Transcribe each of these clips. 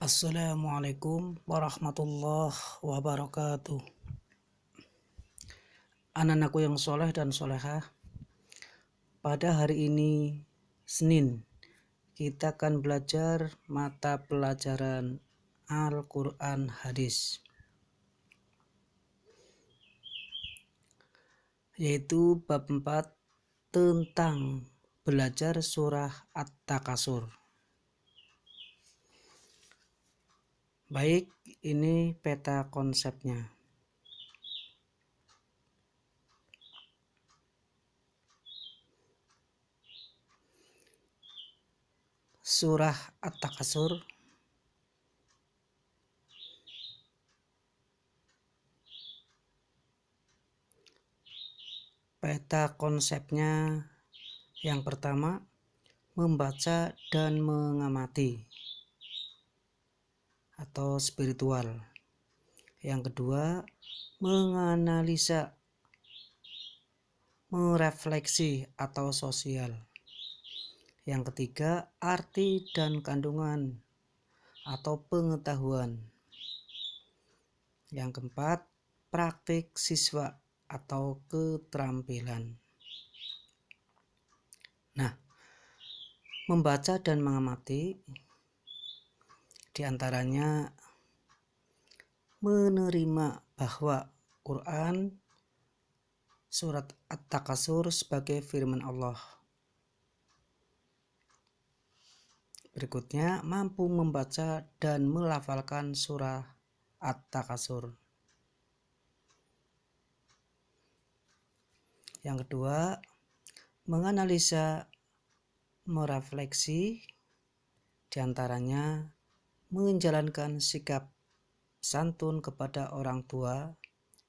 Assalamualaikum warahmatullahi wabarakatuh. Anak-anakku yang soleh dan solehah, pada hari ini Senin kita akan belajar mata pelajaran Al-Quran Hadis, yaitu bab 4 tentang belajar surah At-Takasur. Baik, ini peta konsepnya. Surah At-Takasur peta konsepnya yang pertama, membaca dan mengamati atau spiritual. Yang kedua, menganalisa, merefleksi atau sosial. Yang ketiga, arti dan kandungan atau pengetahuan. Yang keempat, praktik siswa atau keterampilan. Nah, membaca dan mengamati diantaranya menerima bahwa Quran surat At-Takasur sebagai firman Allah. Berikutnya, mampu membaca dan melafalkan surah At-Takasur. Yang kedua, menganalisa, merefleksi, diantaranya menjalankan sikap santun kepada orang tua,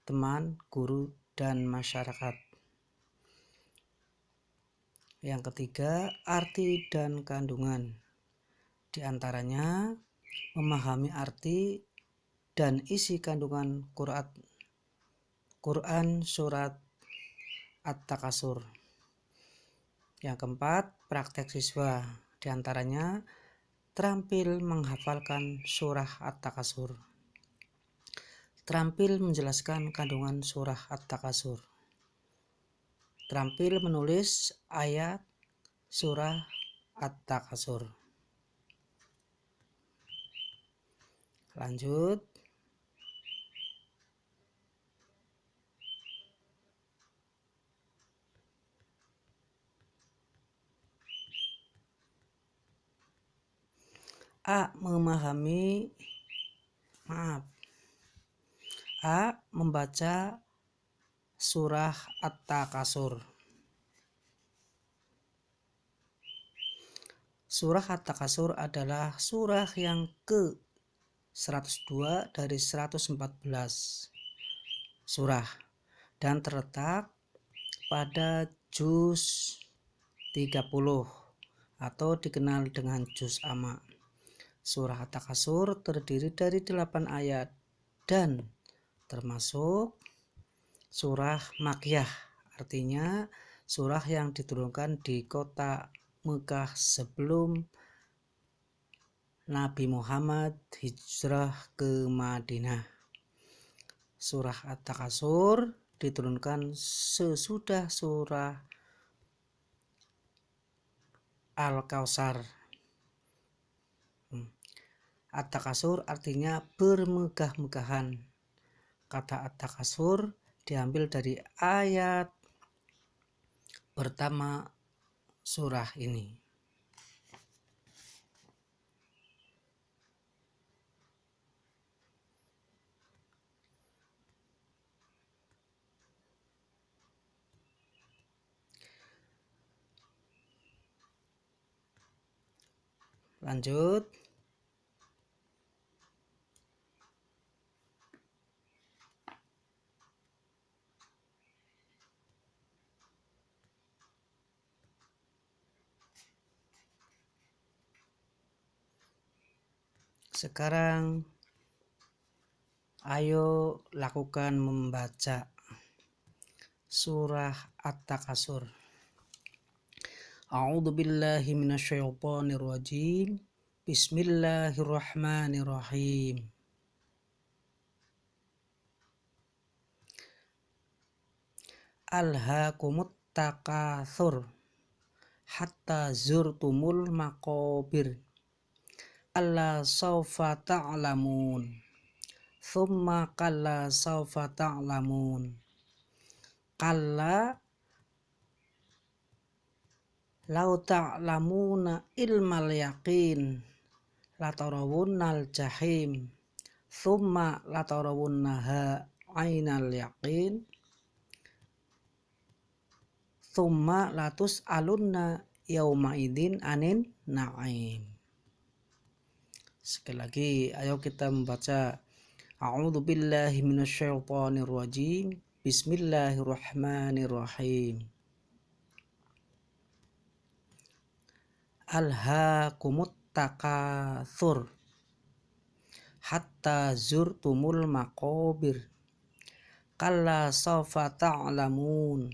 teman, guru, dan masyarakat. Yang ketiga, arti dan kandungan, diantaranya memahami arti dan isi kandungan Quran surat At-Takasur. Yang keempat, praktek siswa, diantaranya terampil menghafalkan surah At-Takasur, terampil menjelaskan kandungan surah At-Takasur, terampil menulis ayat surah At-Takasur. Lanjut. Membaca surah At-Takasur. Surah At-Takasur adalah surah yang ke-102 dari 114 surah dan terletak pada juz 30 atau dikenal dengan juz amma. Surah At-Takasur terdiri dari 8 ayat dan termasuk surah Makkiyah, artinya surah yang diturunkan di kota Mekah sebelum Nabi Muhammad hijrah ke Madinah. Surah At-Takasur diturunkan sesudah surah Al-Kautsar. At-Takasur artinya bermegah-megahan. Kata At-Takasur diambil dari ayat pertama surah ini. Lanjut. Sekarang ayo lakukan membaca surah At-Takasur. A'udzubillahi minasyaitonirrajim. Bismillahirrahmanirrahim. Alhaakumut takatsur hatta zurtumul maqabir. Alla sawfa ta'lamun. Tsumma kalla sawfa ta'lamun. Kalla law ta'lamuna ilmal yaqin latarawunnal jahim. Tsumma latarawunnaha ainal yaqin. Tsumma latus alunna yauma idin anin na'im. Sekali lagi, ayo kita membaca A'udzubillahi minasyaitonirrajim. Bismillahirrahmanirrahim. Alhaakumut takatsur hatta zurtumul maqabir. Kalla sawfa ta'lamun.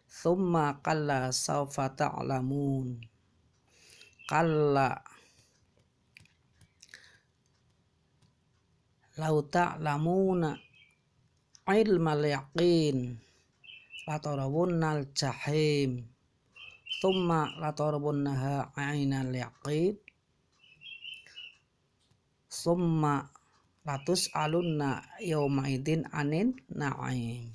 Tsumma kalla sawfa ta'lamun. Kalla law ta'lamuna ilmal yaqin latarawunnal jahim. Tsumma latarawunnaha ainal yaqin. Tsumma latus alunna yauma idin anin na'im.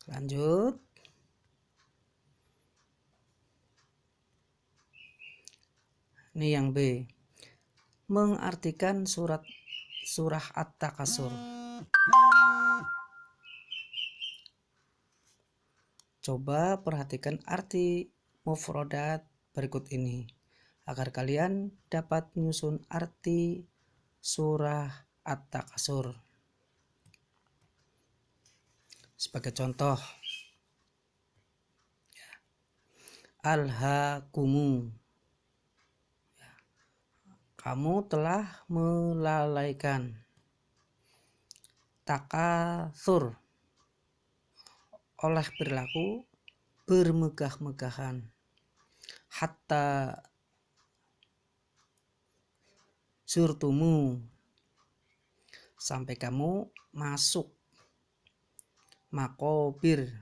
Lanjut. Ini yang B. Mengartikan surah At-Takatsur. Coba perhatikan arti mufradat berikut ini agar kalian dapat menyusun arti surah At-Takatsur. Sebagai contoh, alhaakumu, kamu telah melalaikan. Takatsur, oleh perilaku bermegah-megahan. Hatta zurtumu, sampai kamu masuk. Maqabir,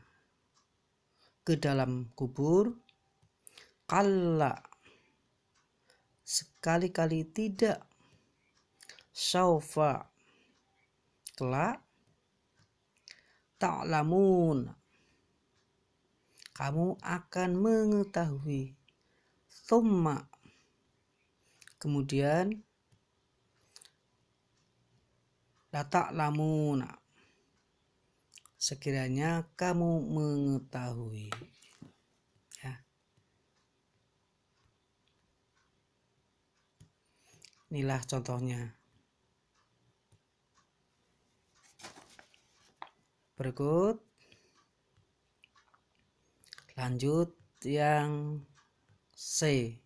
ke dalam kubur. Kalla, sekali-kali tidak. Saufa, kelak. Ta'lamun, kamu akan mengetahui. Tsumma, kemudian. La ta'lamun, sekiranya kamu mengetahui. Ya. Inilah contohnya. Berikut lanjut yang C.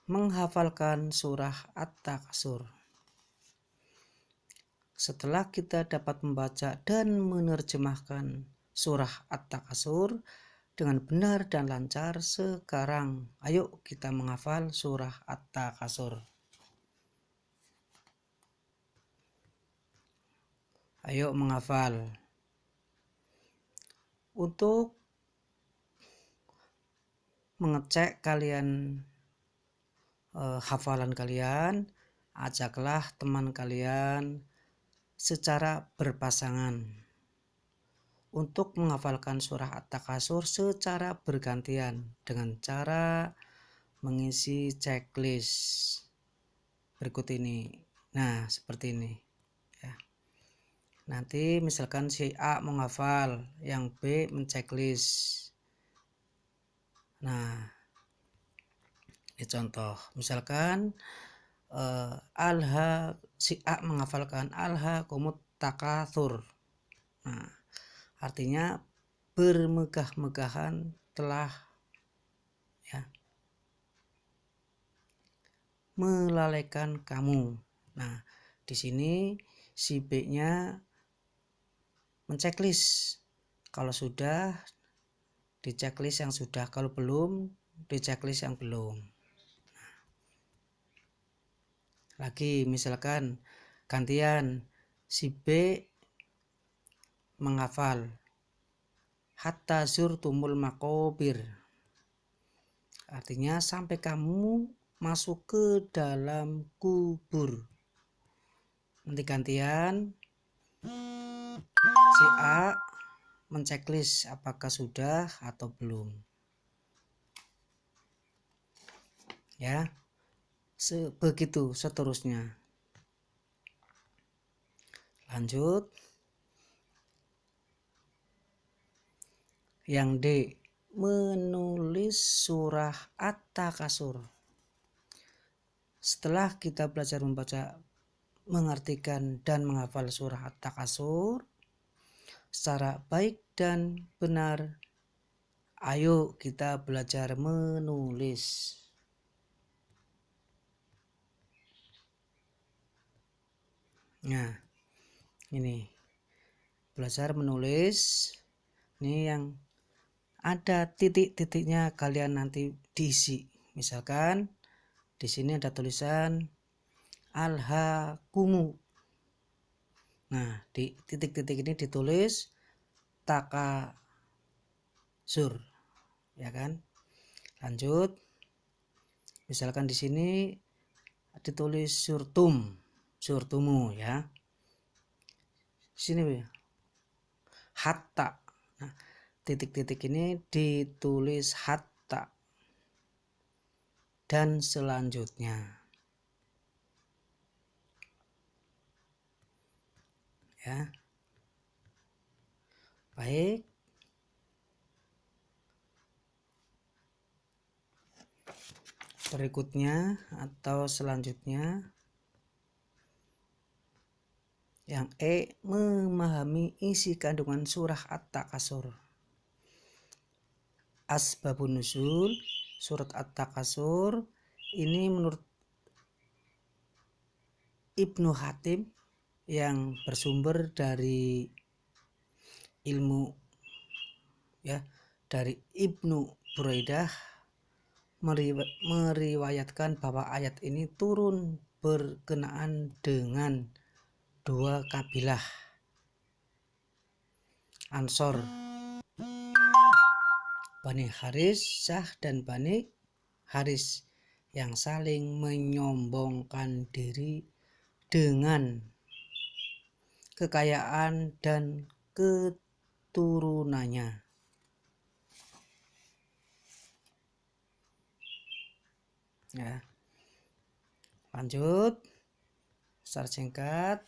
Menghafalkan surah At-Takatsur. Setelah kita dapat membaca dan menerjemahkan surah At-Takatsur dengan benar dan lancar, sekarang ayo kita menghafal surah At-Takatsur. Ayo menghafal. Untuk mengecek kalian hafalan kalian, ajaklah teman kalian secara berpasangan untuk menghafalkan surah At-Takatsur secara bergantian dengan cara mengisi checklist berikut ini. Nah, seperti ini ya. Nanti misalkan si A menghafal, yang B menceklis. Nah, ini contoh. Misalkan si A menghafalkan alhaakumut takatsur. Nah, artinya bermegah-megahan telah, ya. melalaikan kamu. Nah, di sini si B-nya menceklis. Kalau sudah, di checklist yang sudah, kalau belum, di checklist yang belum. Lagi misalkan gantian, si B menghafal hatta zurtumul maqabir, artinya sampai kamu masuk ke dalam kubur. Nanti gantian, si A menceklis apakah sudah atau belum, ya. Begitu seterusnya. Lanjut, yang D, menulis surah At-Takasur. Setelah kita belajar membaca, mengartikan dan menghafal surah At-Takasur secara baik dan benar, ayo kita belajar menulis. Nah, ini belajar menulis. Ini yang ada titik-titiknya, kalian nanti diisi. Misalkan di sini ada tulisan alhaakumu. Nah, di titik-titik ini ditulis takasur, ya kan? Lanjut, misalkan di sini ditulis surtumu, ya. Sini ya, hatta. Nah, titik-titik ini ditulis hatta dan selanjutnya, ya. Baik, berikutnya atau selanjutnya, yang E, memahami isi kandungan surah At-Takasur. Asbabun nuzul surat At-Takasur ini menurut Ibnu Hatim yang bersumber dari ilmu, ya, dari Ibnu Buraidah, meriwayatkan bahwa ayat ini turun berkenaan dengan dua kabilah Ansor, Bani Harisah dan Bani Haris, yang saling menyombongkan diri dengan kekayaan dan keturunannya. Ya. Lanjut, secara singkat.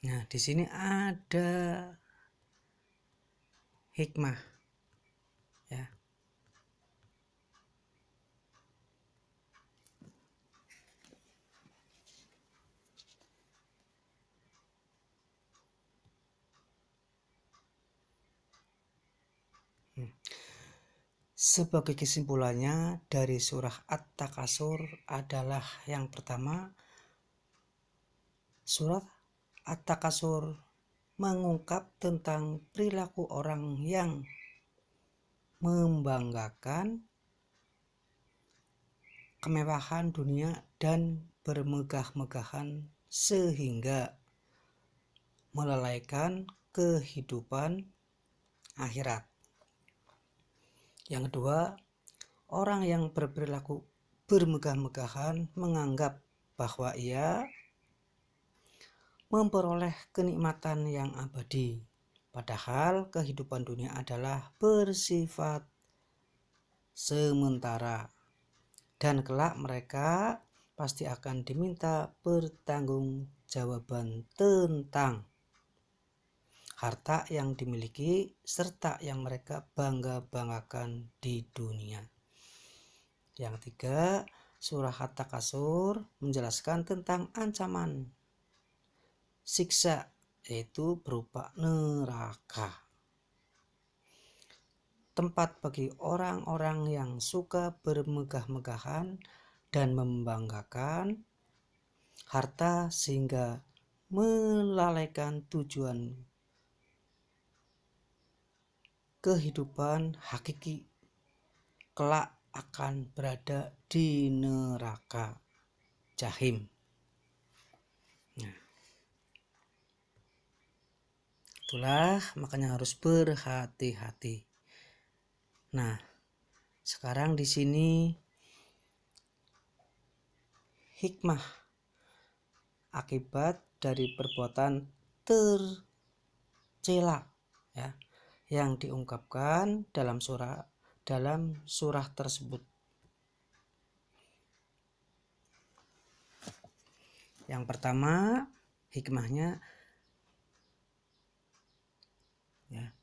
Nah, di sini ada hikmah, ya. Sebagai kesimpulannya dari surah At-Takasur adalah yang pertama, surat At-Takasur mengungkap tentang perilaku orang yang membanggakan kemewahan dunia dan bermegah-megahan sehingga melalaikan kehidupan akhirat. Yang kedua, orang yang berperilaku bermegah-megahan menganggap bahwa ia memperoleh kenikmatan yang abadi, padahal kehidupan dunia adalah bersifat sementara dan kelak mereka pasti akan diminta pertanggungjawaban tentang harta yang dimiliki serta yang mereka bangga-banggakan di dunia. Yang ketiga, surah At-Takasur menjelaskan tentang ancaman siksa, yaitu berupa neraka. tempat bagi orang-orang yang suka bermegah-megahan dan membanggakan harta sehingga melalaikan tujuan kehidupan hakiki, kelak akan berada di neraka jahim. Nah, itulah makanya harus berhati-hati. Nah, sekarang di sini hikmah akibat dari perbuatan tercela ya yang diungkapkan dalam surah tersebut. Yang pertama, hikmahnya ya,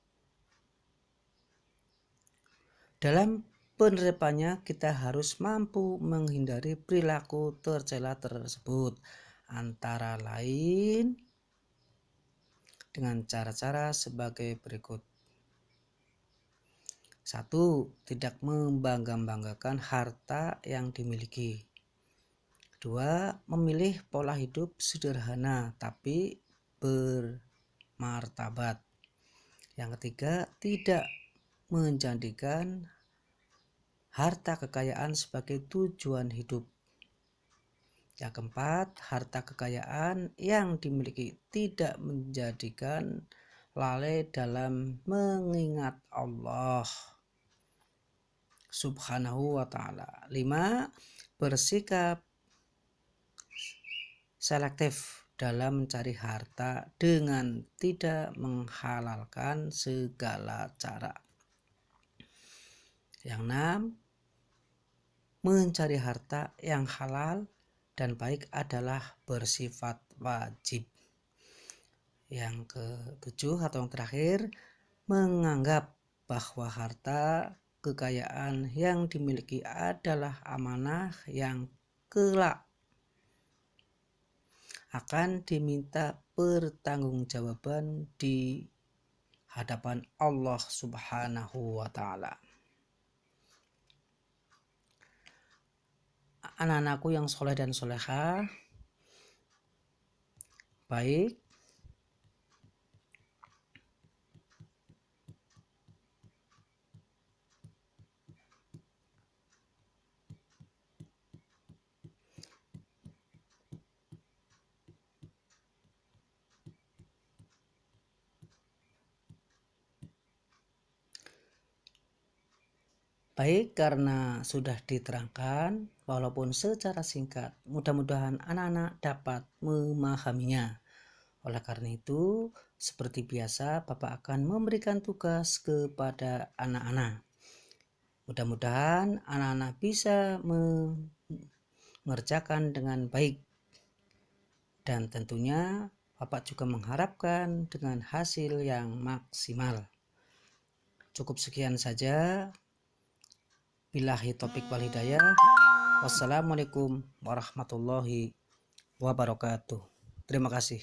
dalam penerapannya kita harus mampu menghindari perilaku tercela tersebut, antara lain dengan cara-cara sebagai berikut. 1. Tidak membangga-banggakan harta yang dimiliki. 2. Memilih pola hidup sederhana tapi bermartabat. Yang ketiga, tidak menjadikan harta kekayaan sebagai tujuan hidup. Yang keempat, harta kekayaan yang dimiliki tidak menjadikan lalai dalam mengingat Allah Subhanahu wa ta'ala. 5. Bersikap selektif dalam mencari harta dengan tidak menghalalkan segala cara. Yang 6. Mencari harta yang halal dan baik adalah bersifat wajib. Yang ke-7 atau yang terakhir, menganggap bahwa harta kekayaan yang dimiliki adalah amanah yang kelak akan diminta pertanggungjawaban di hadapan Allah Subhanahu wa ta'ala. Anak-anakku yang soleh dan solehah, baik, karena sudah diterangkan walaupun secara singkat, mudah-mudahan anak-anak dapat memahaminya. Oleh karena itu, seperti biasa, Bapak akan memberikan tugas kepada anak-anak. Mudah-mudahan anak-anak bisa mengerjakan dengan baik. Dan tentunya Bapak juga mengharapkan dengan hasil yang maksimal. Cukup sekian saja. Billahi taufiq wal hidayah. Wassalamualaikum warahmatullahi wabarakatuh. Terima kasih.